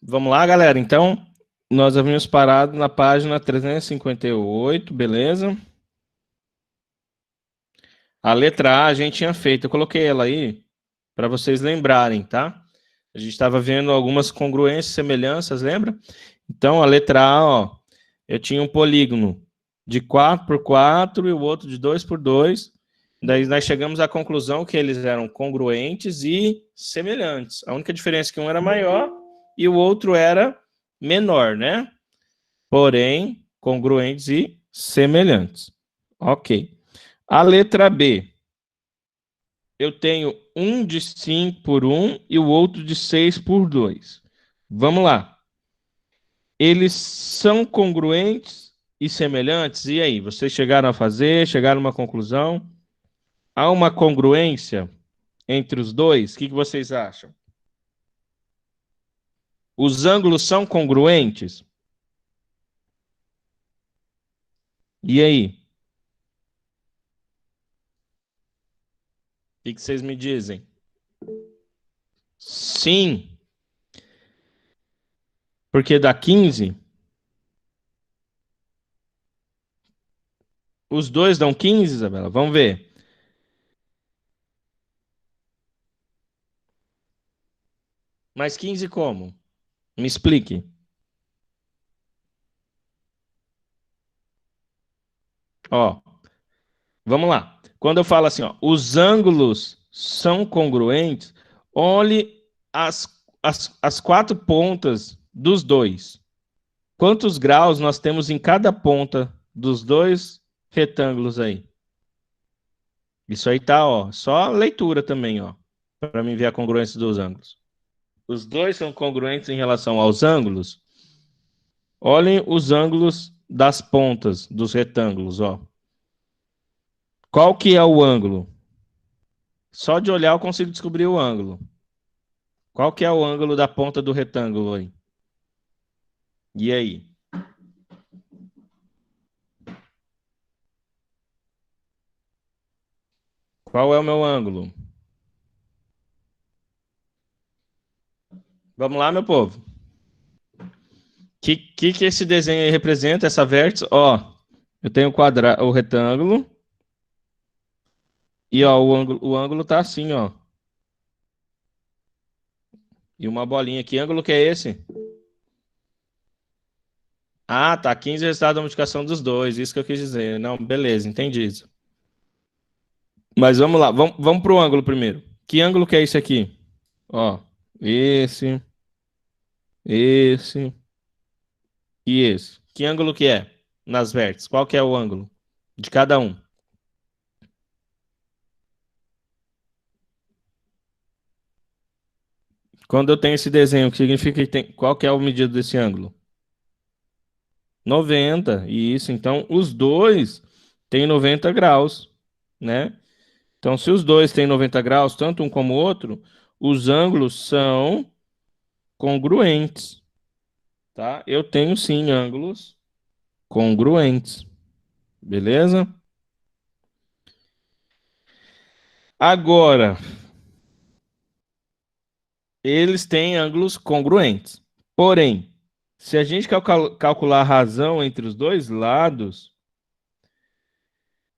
Vamos lá, galera. Então, nós havíamos parado na página 358, beleza? A letra A a gente tinha feito. Eu coloquei ela aí para vocês lembrarem, tá? A gente estava vendo algumas congruências, semelhanças, lembra? Então, a letra A, ó, eu tinha um polígono de 4 por 4 e o outro de 2 por 2. Daí nós chegamos à conclusão que eles eram congruentes e semelhantes. A única diferença é que um era maior e o outro era menor, né? Porém, congruentes e semelhantes. Ok. A letra B. Eu tenho um de 5 por 1 e o outro de 6 por 2. Vamos lá. Eles são congruentes e semelhantes? E aí, vocês chegaram a fazer, chegaram a uma conclusão? Há uma congruência entre os dois? O que vocês acham? Os ângulos são congruentes? E aí? O que vocês me dizem? Sim. Porque dá 15? Os dois dão 15, Isabela? Vamos ver. Mas 15 como? Me explique. Ó, vamos lá. Quando eu falo assim, ó, os ângulos são congruentes, olhe as quatro pontas dos dois. Quantos graus nós temos em cada ponta dos dois retângulos aí? Isso aí tá, ó, só leitura também, ó, para mim ver a congruência dos ângulos. Os dois são congruentes em relação aos ângulos. Olhem os ângulos das pontas dos retângulos, ó. Qual que é o ângulo? Só de olhar eu consigo descobrir o ângulo. Qual que é o ângulo da ponta do retângulo aí? E aí? Qual é o meu ângulo? Vamos lá, meu povo. Que esse desenho aí representa, essa vértice? Ó, eu tenho o retângulo. E ó, o ângulo tá assim, ó. E uma bolinha. Que ângulo que é esse? Ah, tá. 15 é o resultado da multiplicação dos dois. Isso que eu quis dizer. Não, beleza, entendi isso. Mas vamos lá. Vamos pro ângulo primeiro. Que ângulo que é esse aqui? Ó, esse e esse. Que ângulo que é nas vértices? Qual que é o ângulo de cada um? Quando eu tenho esse desenho, o que significa que tem... Qual que é a medida desse ângulo? 90. Isso. Então, os dois têm 90 graus, né? Então, se os dois têm 90 graus, tanto um como o outro, os ângulos são congruentes, tá? Eu tenho sim ângulos congruentes, beleza? Agora, eles têm ângulos congruentes. Porém, se a gente calcular a razão entre os dois lados,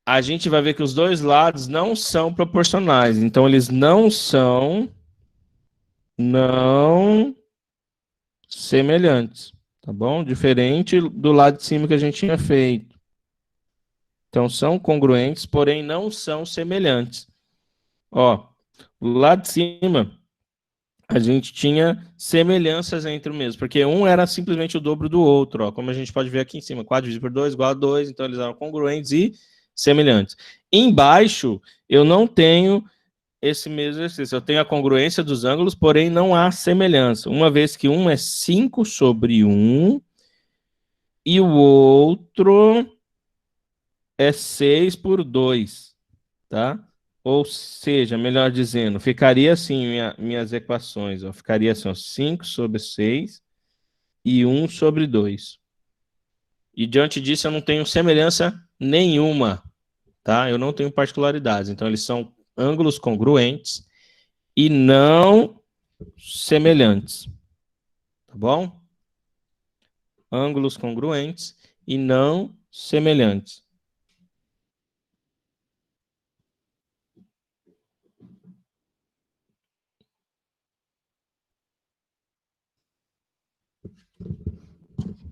a gente vai ver que os dois lados não são proporcionais. Então, eles não semelhantes, tá bom? Diferente do lado de cima que a gente tinha feito. Então, são congruentes, porém não são semelhantes. Ó, lá de cima, a gente tinha semelhanças entre o mesmo, porque um era simplesmente o dobro do outro, ó, como a gente pode ver aqui em cima, 4 dividido por 2 igual a 2, então eles eram congruentes e semelhantes. Embaixo, eu não tenho esse mesmo exercício, eu tenho a congruência dos ângulos, porém não há semelhança, uma vez que um é 5 sobre 1 e o outro é 6 por 2, tá? Ou seja, melhor dizendo, ficaria assim minhas equações, ó, ficaria assim, ó, 5 sobre 6 e 1 sobre 2. E diante disso eu não tenho semelhança nenhuma, tá? Eu não tenho particularidades, então eles são ângulos congruentes e não semelhantes, Tá bom? Ângulos congruentes e não semelhantes.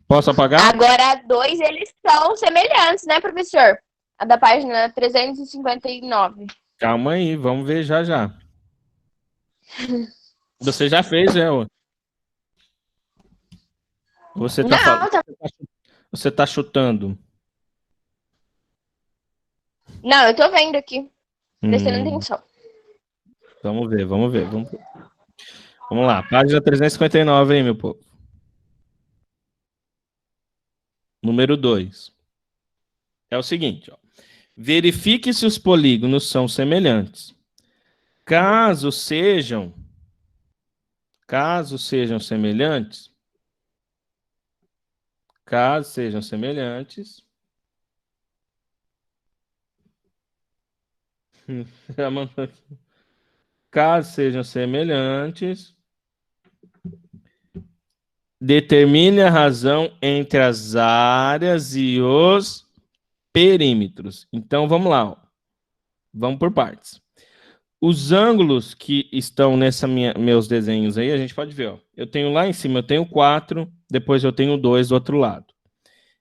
Posso apagar? Agora, dois, eles são semelhantes, né, professor? A da página 359. Calma aí, vamos ver já já. Você já fez, né? Você tá falando. Não, tá... Você tá chutando. Não, eu tô vendo aqui, prestando Hum, atenção. vamos ver, vamos ver. Vamos lá, página 359 aí, meu povo. Número 2. É o seguinte, ó. Verifique se os polígonos são semelhantes. Caso sejam semelhantes, caso sejam semelhantes, já mandou aqui. Caso sejam semelhantes, determine a razão entre as áreas e os perímetros. Então vamos lá, ó. Vamos por partes. Os ângulos que estão meus desenhos aí, a gente pode ver, ó. Eu tenho lá em cima, eu tenho 4, depois eu tenho 2 do outro lado.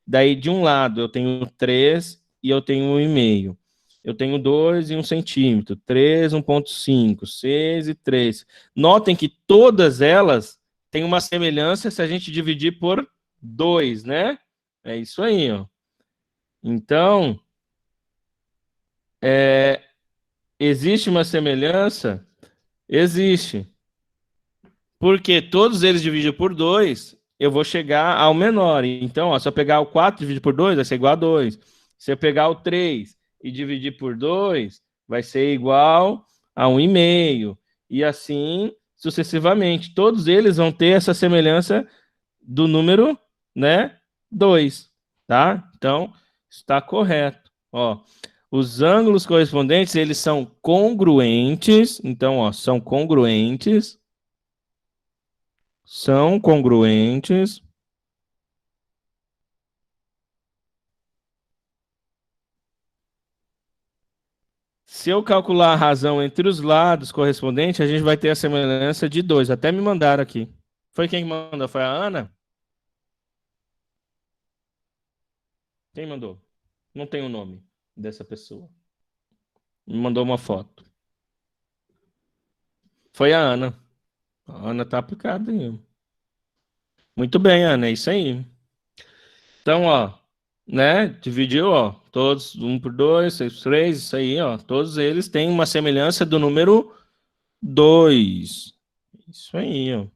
Daí, de um lado, eu tenho 3 e eu tenho 1,5. Eu tenho 2 e 1 centímetro, 3, 1,5, 6 e 3. Notem que todas elas têm uma semelhança se a gente dividir por 2, né? É isso aí, ó. Então, existe uma semelhança? Existe. Porque todos eles divididos por 2, eu vou chegar ao menor. Então, ó, se eu pegar o 4 e dividir por 2, vai ser igual a 2. Se eu pegar o 3 e dividir por 2, vai ser igual a 1,5. E assim sucessivamente. Todos eles vão ter essa semelhança do número, né, 2. Tá? Então, está correto. Ó, os ângulos correspondentes, eles são congruentes. Então, ó, são congruentes. São congruentes. Se eu calcular a razão entre os lados correspondentes, a gente vai ter a semelhança de 2. Até me mandaram aqui. Foi quem mandou? Foi a Ana? Quem mandou? Não tem o nome dessa pessoa. Me mandou uma foto. Foi a Ana. A Ana tá aplicada aí. Muito bem, Ana, é isso aí. Então, ó, né? Dividiu, ó, todos 1 por 2, 6 por 3, isso aí, ó. Todos eles têm uma semelhança do número 2. Isso aí, ó.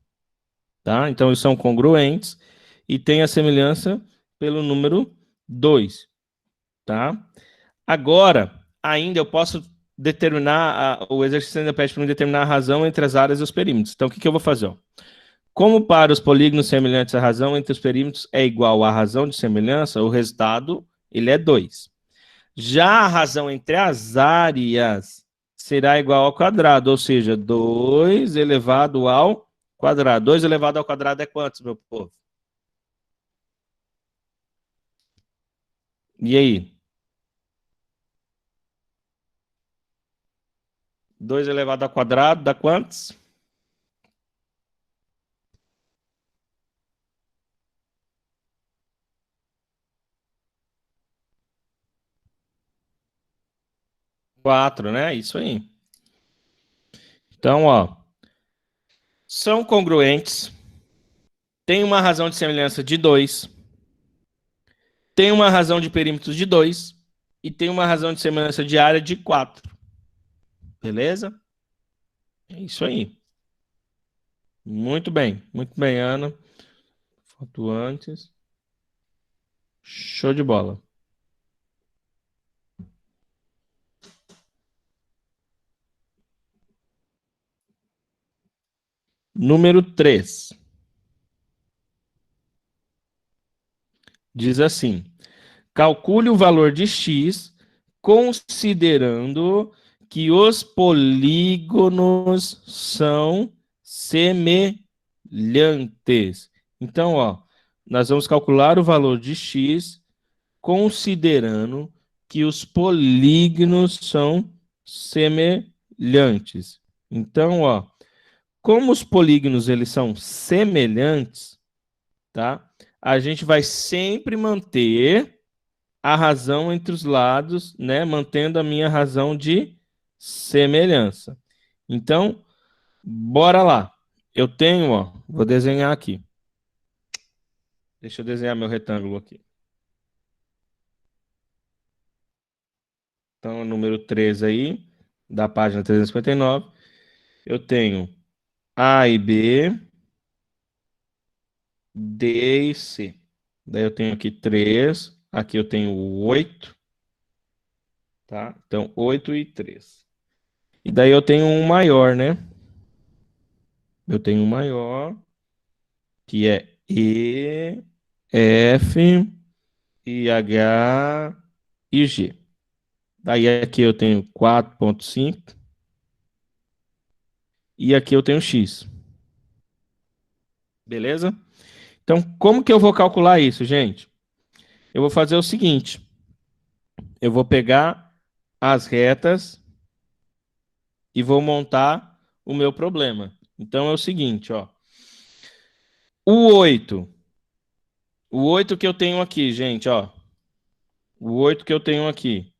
Tá? Então, eles são congruentes e têm a semelhança pelo número 2. Tá? Agora, ainda eu posso determinar, o exercício ainda pede para mim determinar a razão entre as áreas e os perímetros. Então, o que eu vou fazer? Ó? Como para os polígonos semelhantes, a razão entre os perímetros é igual à razão de semelhança, o resultado ele é 2. Já a razão entre as áreas será igual ao quadrado, ou seja, 2 elevado ao quadrado. 2 elevado ao quadrado é quantos, meu povo? E aí? 2 elevado ao quadrado dá quantos? 4, né? Isso aí. Então, ó, são congruentes, tem uma razão de semelhança de 2, tem uma razão de perímetros de 2 e tem uma razão de semelhança de área de 4. Beleza? É isso aí. Muito bem, Ana. Foto antes. Show de bola. Número 3. Diz assim: calcule o valor de x considerando que os polígonos são semelhantes. Então, ó, nós vamos calcular o valor de x considerando que os polígonos são semelhantes. Então, ó, como os polígonos eles são semelhantes, tá? A gente vai sempre manter a razão entre os lados, né? Mantendo a minha razão de semelhança. Então, bora lá. Eu tenho, ó, vou desenhar aqui. Deixa eu desenhar meu retângulo aqui. Então, o número 3 aí, da página 359, eu tenho A e B, D e C. Daí eu tenho aqui 3, aqui eu tenho 8, tá? Então, 8 e 3. E daí eu tenho um maior, né? Eu tenho um maior, que é E, F, e H e G. Daí aqui eu tenho 4,5 e aqui eu tenho X. Beleza? Então, como que eu vou calcular isso, gente? Eu vou fazer o seguinte: eu vou pegar as retas e vou montar o meu problema. Então é o seguinte, ó. O 8. O 8 que eu tenho aqui, gente, ó. O 8 que eu tenho aqui.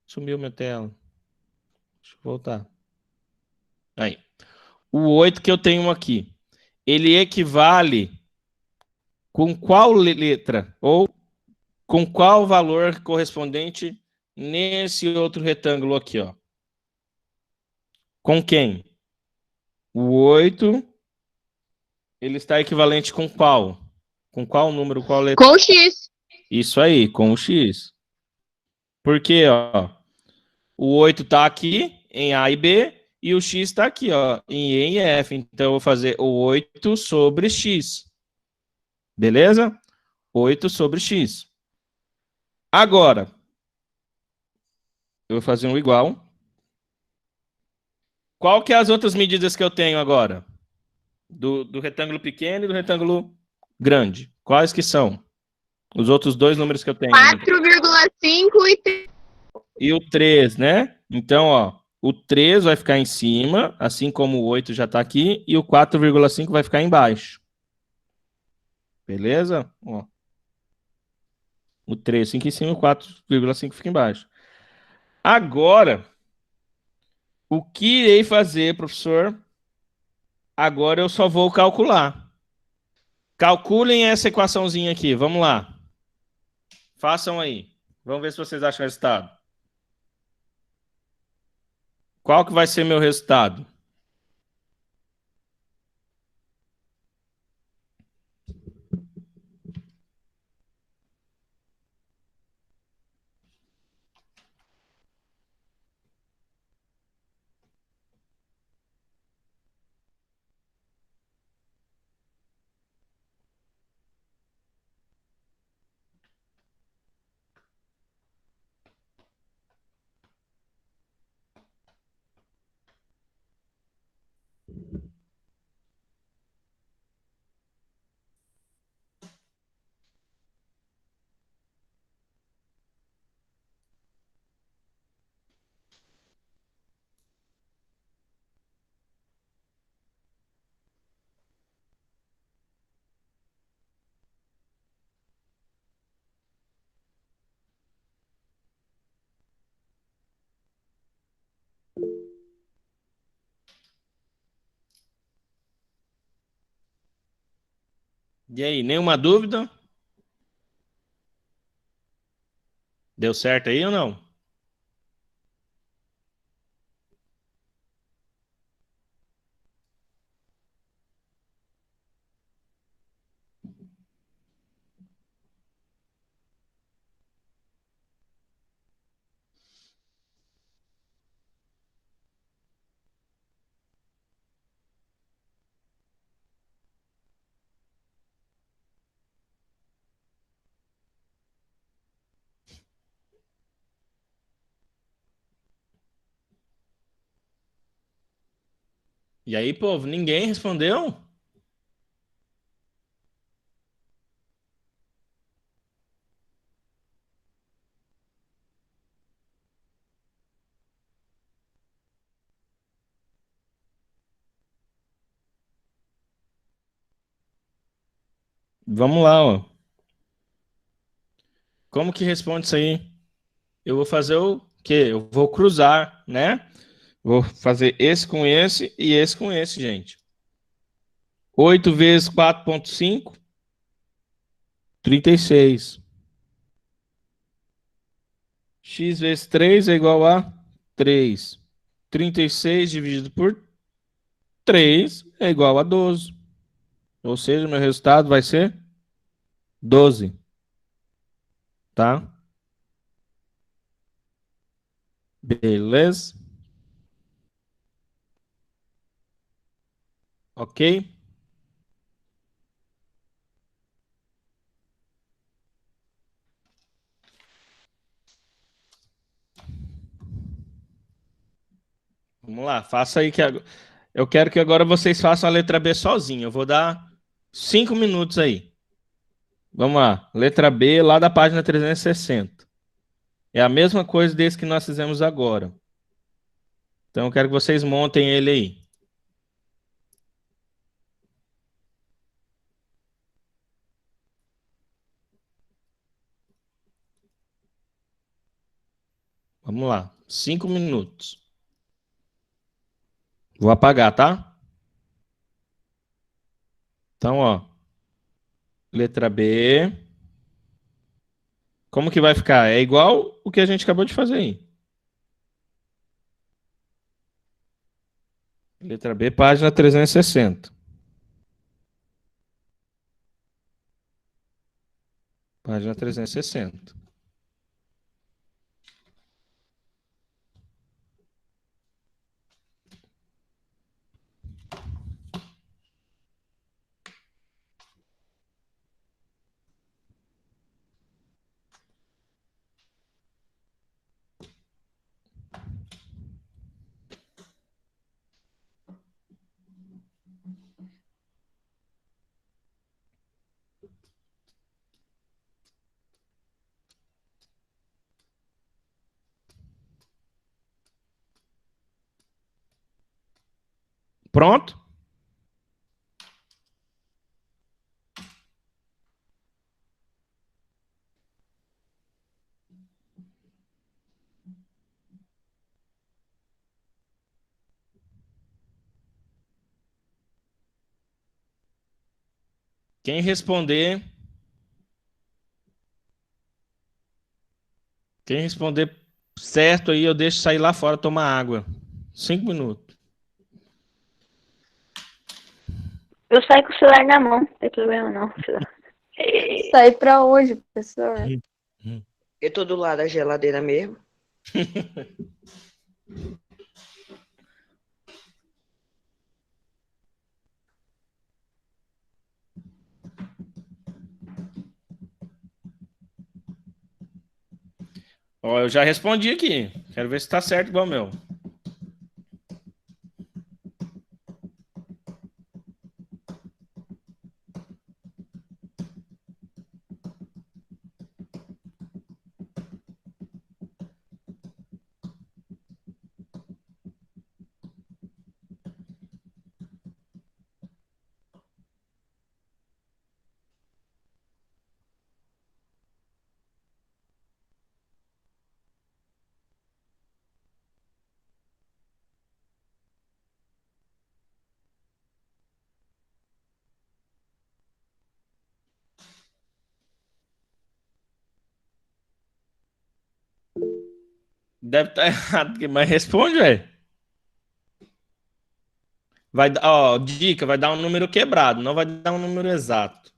Sumiu minha tela. Deixa eu voltar. Aí. O 8 que eu tenho aqui. Ele equivale com qual letra? Ou com qual valor correspondente nesse outro retângulo aqui, ó? Com quem? O 8, ele está equivalente com qual? Com qual número, qual letra? Com X. Isso aí, com o X. Porque, ó, o 8 está aqui em A e B e o X está aqui, ó, em E e F. Então, eu vou fazer o 8 sobre X. Beleza? 8 sobre X. Agora, eu vou fazer um igual. Qual que é as outras medidas que eu tenho agora? Do retângulo pequeno e do retângulo grande. Quais que são? Os outros dois números que eu tenho ainda. 4,5 E o 3, né? Então, ó, o 3 vai ficar em cima, assim como o 8 já está aqui, e o 4,5 vai ficar embaixo. Beleza? Ó, o 3 fica em cima, o 4,5 fica embaixo. Agora, o que irei fazer, professor? Agora eu só vou calcular. Calculem essa equaçãozinha aqui, vamos lá. Façam aí. Vamos ver se vocês acham o resultado. Qual que vai ser meu resultado? E aí, nenhuma dúvida? Deu certo aí ou não? E aí, povo, ninguém respondeu? Vamos lá, ó. Como que responde isso aí? Eu vou fazer o quê? Eu vou cruzar, né? Vou fazer esse com esse e esse com esse, gente. 8 vezes 4,5, 36. X vezes 3 é igual a 3. 36 dividido por 3 é igual a 12. Ou seja, meu resultado vai ser 12, tá? Beleza? Ok? Vamos lá, faça aí que eu quero que agora vocês façam a letra B sozinho. Eu vou dar 5 minutos aí. Vamos lá, letra B lá da página 360. É a mesma coisa desse que nós fizemos agora. Então eu quero que vocês montem ele aí. Vamos lá, 5 minutos. Vou apagar, tá? Então, ó, letra B. Como que vai ficar? É igual o que a gente acabou de fazer aí. Letra B, página 360. Página 360. Pronto? Quem responder, quem responder certo aí, eu deixo sair lá fora tomar água. 5 minutos. Eu saio com o celular na mão, não tem problema não, filho. Sair pra onde, professor? Eu tô do lado da geladeira mesmo. Ó, eu já respondi aqui. Quero ver se tá certo igual o meu. Deve estar errado aqui, mas responde, velho. Vai, ó, dica, vai dar um número quebrado, não vai dar um número exato.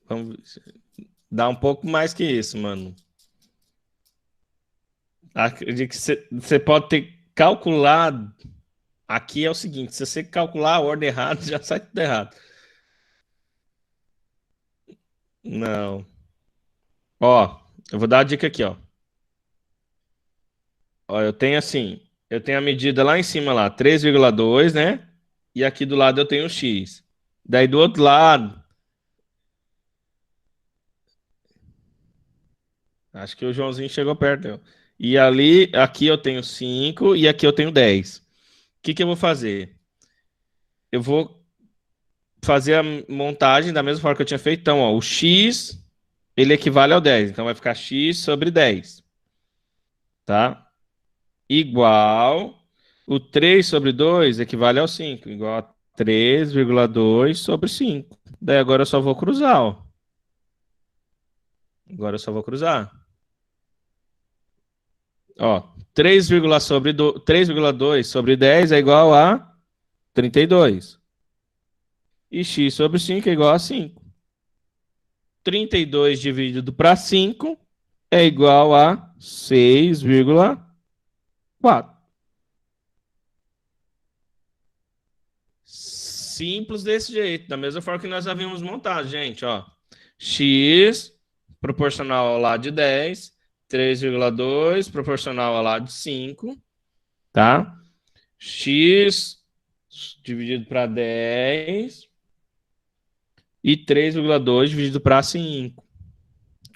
Vamos dar um pouco mais que isso, mano. Acredito que você pode ter calculado. Aqui é o seguinte: se você calcular a ordem errada, já sai tudo errado. Não. Ó, eu vou dar a dica aqui, ó. Ó, eu tenho assim, eu tenho a medida lá em cima lá, 3,2, né? E aqui do lado eu tenho o X. Daí do outro lado, acho que o Joãozinho chegou perto. E ali, aqui eu tenho 5 e aqui eu tenho 10. O que eu vou fazer? Eu vou fazer a montagem da mesma forma que eu tinha feito. Então, ó, o x, ele equivale ao 10. Então, vai ficar x sobre 10. Tá? Igual o 3 sobre 2 equivale ao 5. Igual a 3,2 sobre 5. Daí agora eu só vou cruzar, ó. Agora eu só vou cruzar. Ó, 3,2 sobre 10 é igual a 32. E x sobre 5 é igual a 5. 32 dividido para 5 é igual a 6,4. Simples desse jeito, da mesma forma que nós havíamos montado, gente, ó. X proporcional ao lado de 10, 3,2 proporcional ao lado de 5, tá? X dividido para 10 e 3,2 dividido para 5.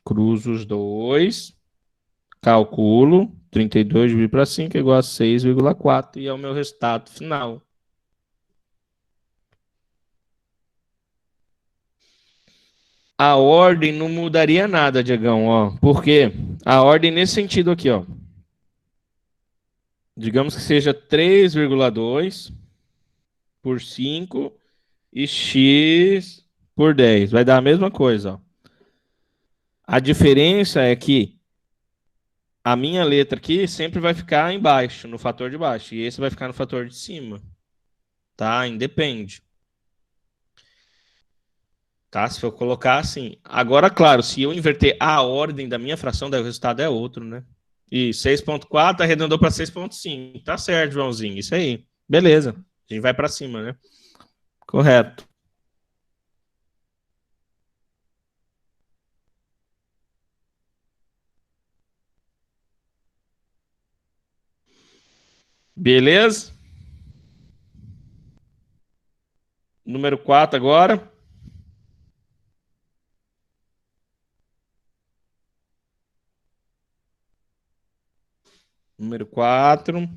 Cruzo os dois, calculo, 32 dividido para 5 é igual a 6,4 e é o meu resultado final. A ordem não mudaria nada, Diegão, ó. Por quê? A ordem nesse sentido aqui, ó. Digamos que seja 3,2 por 5 e x por 10. Vai dar a mesma coisa, ó. A diferença é que a minha letra aqui sempre vai ficar embaixo, no fator de baixo. E esse vai ficar no fator de cima. Tá? Independe. Tá? Se eu colocar assim. Agora, claro, se eu inverter a ordem da minha fração, daí o resultado é outro, né? E 6,4 arredondou para 6,5. Tá certo, Joãozinho. Isso aí. Beleza. A gente vai para cima, né? Correto. Beleza? Número 4 agora. Número 4.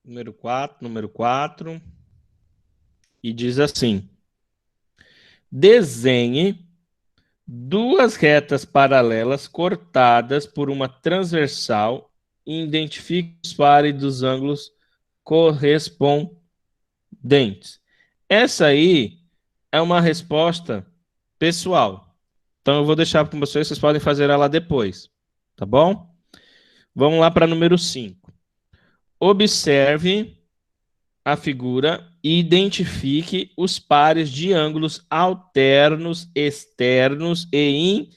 Número 4. Número 4. E diz assim: desenhe duas retas paralelas cortadas por uma transversal e identifique os pares dos ângulos correspondentes. Essa aí é uma resposta pessoal. Então eu vou deixar para vocês podem fazer ela depois, tá bom? Vamos lá para número 5. Observe a figura e identifique os pares de ângulos alternos, externos e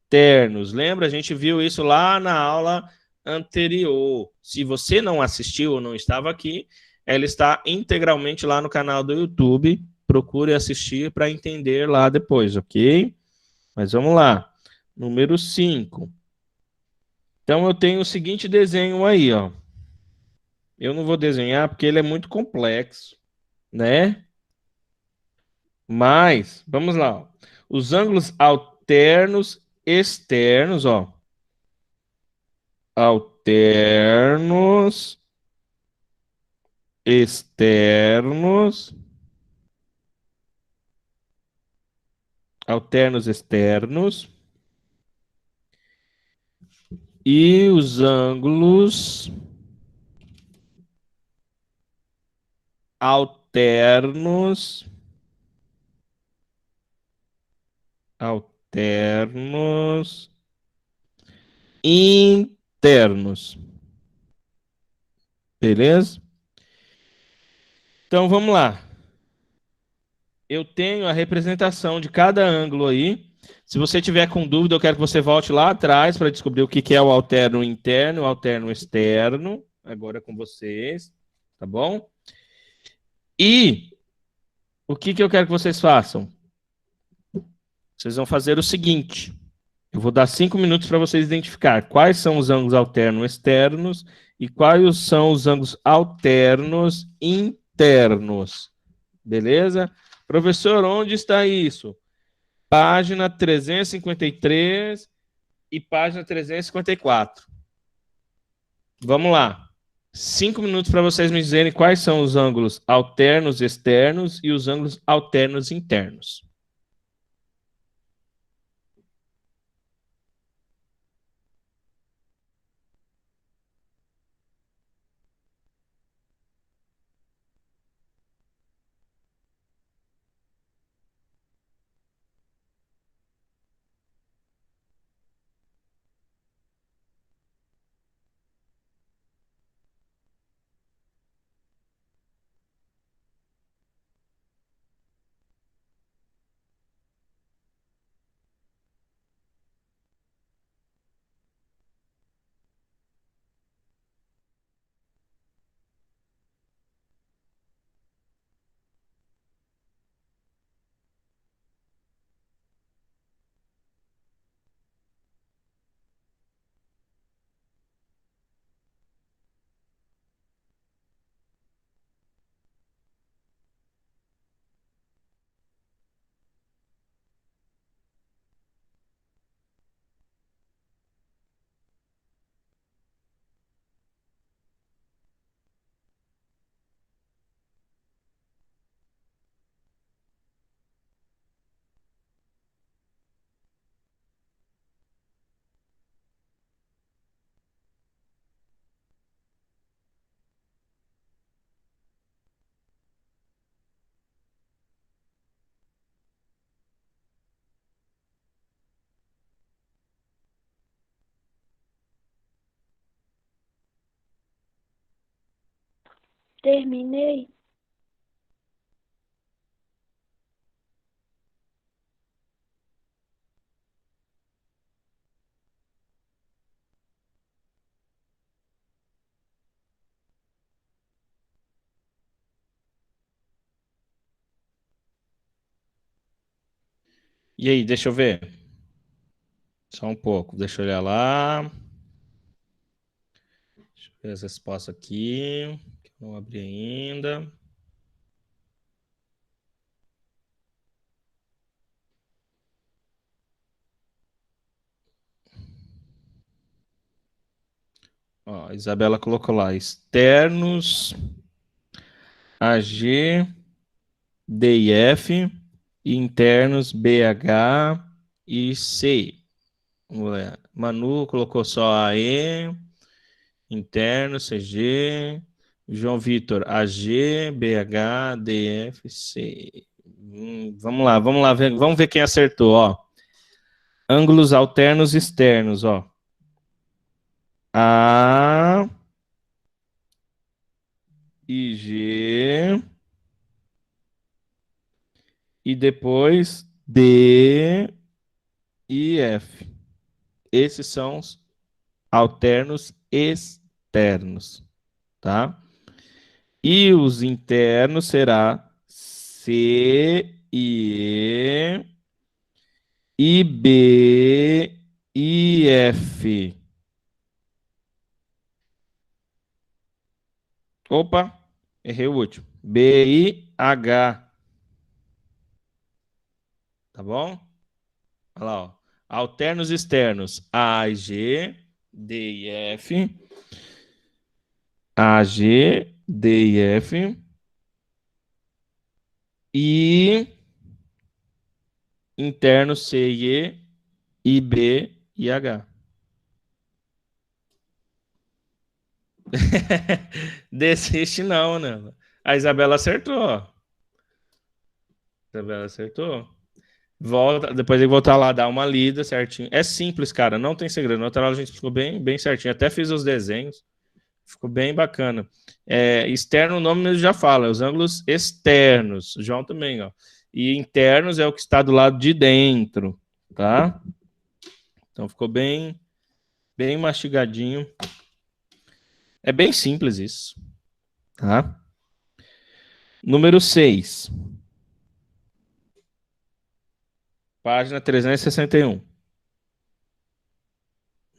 internos. Lembra? A gente viu isso lá na aula anterior. Se você não assistiu ou não estava aqui, ela está integralmente lá no canal do YouTube. Procure assistir para entender lá depois, ok? Mas vamos lá. Número 5. Então eu tenho o seguinte desenho aí, ó. Eu não vou desenhar porque ele é muito complexo, né? Mas, vamos lá, ó. Os ângulos alternos externos, ó. Alternos externos. Alternos externos. E os ângulos alternos. Alternos internos. Beleza? Então vamos lá. eu tenho a representação de cada ângulo aí. Se você tiver com dúvida, eu quero que você volte lá atrás para descobrir o que é o alterno interno e o alterno externo. Agora é com vocês, tá bom? E o que eu quero que vocês façam? Vocês vão fazer o seguinte. Eu vou dar 5 minutos para vocês identificar quais são os ângulos alternos externos e quais são os ângulos alternos internos. Beleza? Professor, onde está isso? Página 353 e página 354. Vamos lá. 5 minutos para vocês me dizerem quais são os ângulos alternos externos e os ângulos alternos internos. Terminei. E aí, deixa eu ver. Só um pouco. Deixa eu olhar lá. Deixa eu ver as respostas aqui. Que eu não abri ainda. Ó, a Isabela colocou lá. Externos AG, D e F. E internos BH e C. Vamos lá. Manu colocou só AE. Interno, CG. João Vitor, AG, BH, DF, C. Vamos lá, vamos ver quem acertou, ó. Ângulos alternos externos, ó. A e G e depois D e F. Esses são os alternos externos, tá? E os internos será C e E, B e F. Opa, errei o último. B, I, H. Tá bom? Olha lá, ó. Alternos externos. A e G, D e F. A, G, D e F. E internos C e E, I, B e H. Desiste não, né? A Isabela acertou. A Isabela acertou. Volta, depois ele voltar lá, dar uma lida certinho. É simples, cara, não tem segredo. Na outra aula a gente ficou bem certinho. Até fiz os desenhos. Ficou bem bacana. Externo, o nome mesmo já fala, os ângulos externos. João também, ó. E internos é o que está do lado de dentro, tá? Então ficou bem mastigadinho. É bem simples isso, tá? Número 6. Página 361.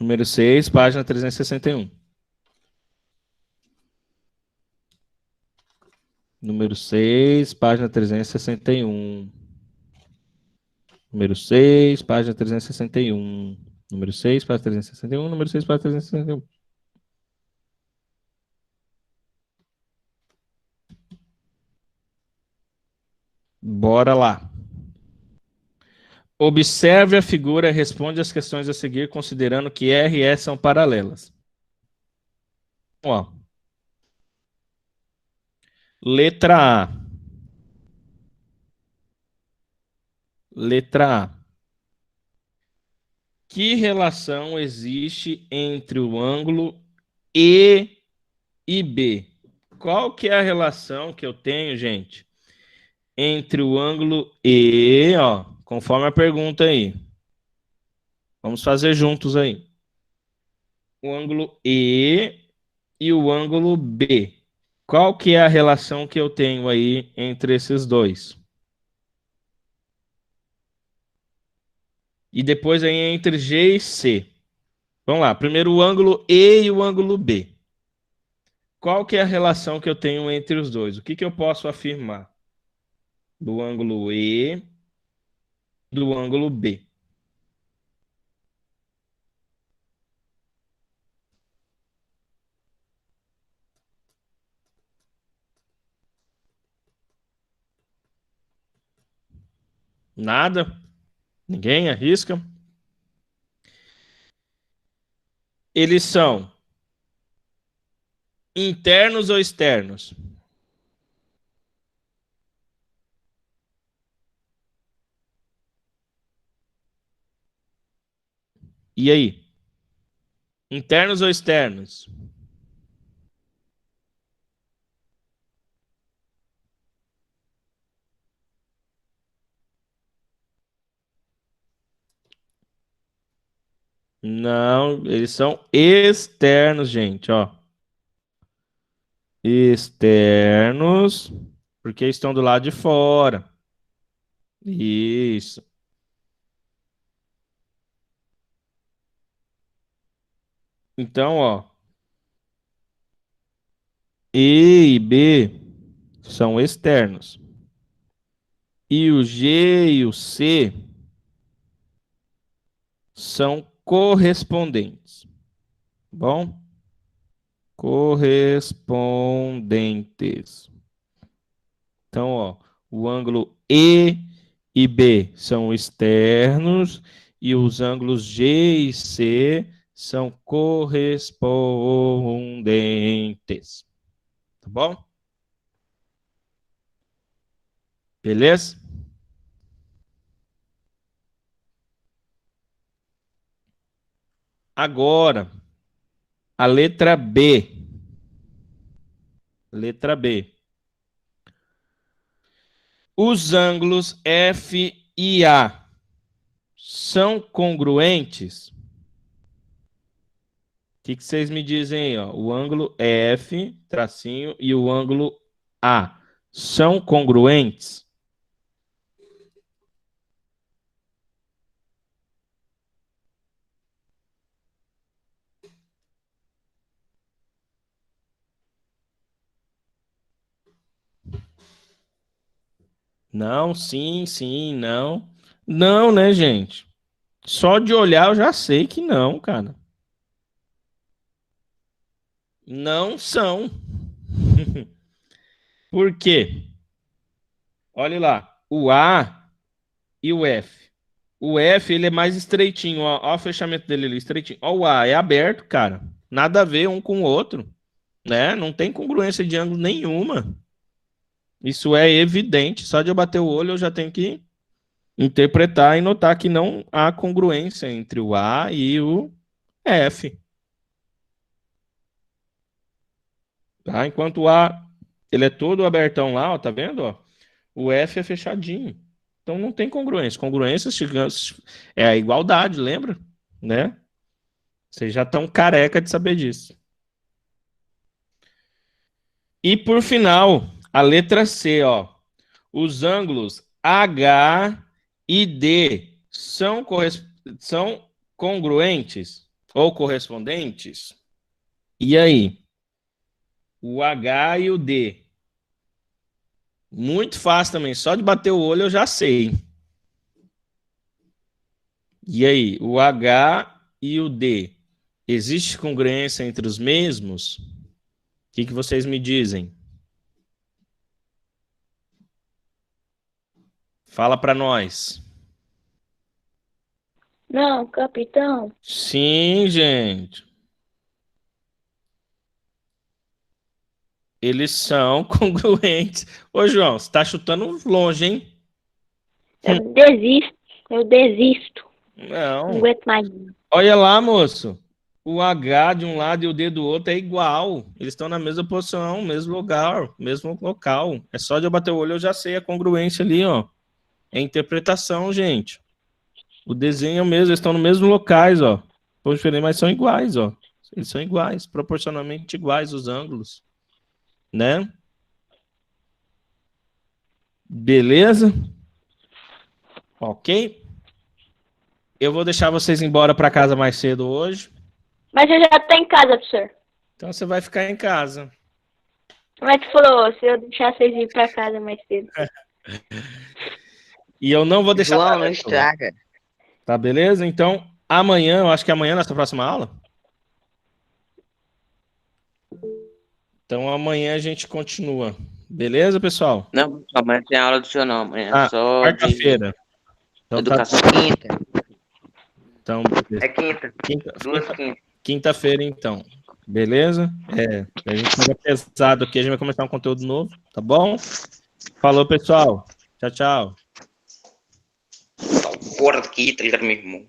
Número 6, página 361. Número 6, página 361. Número 6, página 361. Número 6, página 361. Número 6, página 361. Bora lá. Observe a figura e responde as questões a seguir, considerando que R e S são paralelas. Ó. Letra A. Letra A. Que relação existe entre o ângulo E e B? Qual que é a relação que eu tenho, gente, entre o ângulo E, ó, conforme a pergunta aí. Vamos fazer juntos aí. O ângulo E e o ângulo B. Qual que é a relação que eu tenho aí entre esses dois? E depois aí entre G e C. Vamos lá, primeiro o ângulo E e o ângulo B. Qual que é a relação que eu tenho entre os dois? O que que eu posso afirmar? Do ângulo E, do ângulo B. Nada? Ninguém arrisca? Eles são internos ou externos? E aí? Internos ou externos? Não, eles são externos, gente, ó. Externos, porque estão do lado de fora. Isso. Então, ó, E e B são externos. E o G e o C são correspondentes. Bom? Correspondentes. Então, ó, o ângulo E e B são externos e os ângulos G e C são correspondentes. Tá bom? Beleza? Agora, a letra B. Letra B. Os ângulos F e A são congruentes? O que vocês me dizem aí? Ó? O ângulo F, tracinho, e o ângulo A são congruentes? Não, sim, sim, não. Não, né, gente? Só de olhar eu já sei que não, cara. Não são. Por quê? Olha lá, o A e o F. O F, ele é mais estreitinho, ó, ó o fechamento dele ali, estreitinho. Ó, o A é aberto, cara. Nada a ver um com o outro, né? Não tem congruência de ângulo nenhuma. Isso é evidente. Só de eu bater o olho eu já tenho que interpretar e notar que não há congruência entre o A e o F. Tá? Enquanto o A, ele é todo abertão lá, ó, tá vendo? Ó? O F é fechadinho. Então não tem congruência. Congruência é a igualdade, lembra? Né? Vocês já estão careca de saber disso. E por final, a letra C, ó. Os ângulos H e D são congruentes ou correspondentes? E aí? O H e o D. Muito fácil também. Só de bater o olho eu já sei. E aí? O H e o D. Existe congruência entre os mesmos? O que vocês me dizem? Fala para nós. Não, capitão. Sim, gente. Eles são congruentes. Ô, João, você tá chutando longe, hein? Eu desisto. Não Não. aguento mais. Olha lá, moço. O H de um lado e o D do outro é igual. Eles estão na mesma posição, mesmo lugar, mesmo local. É só de eu bater o olho, eu já sei a congruência ali, ó. É interpretação, gente. O desenho é o mesmo, eles estão no mesmo locais, ó. Pouco diferente, mas são iguais, ó. Eles são iguais, proporcionalmente iguais os ângulos, né? Beleza? Ok? Eu vou deixar vocês embora para casa mais cedo hoje. Mas eu já tô em casa, professor. Então você vai ficar em casa. Mas tu falou, se eu deixar vocês ir pra casa mais cedo. E eu não vou deixar... João, não estraga. Tá, beleza? Então, amanhã, eu acho que amanhã é nossa próxima aula. Então, amanhã a gente continua. Beleza, pessoal? Não, amanhã tem aula do senhor não. Amanhã é só quarta-feira. Então, educação. Quinta. Então, É quinta. Duas quintas. Quinta-feira, então. Beleza? A gente pega pesado aqui, a gente vai começar um conteúdo novo, tá bom? Falou, pessoal. Tchau, tchau. Porra daqui, trilhar meu irmão.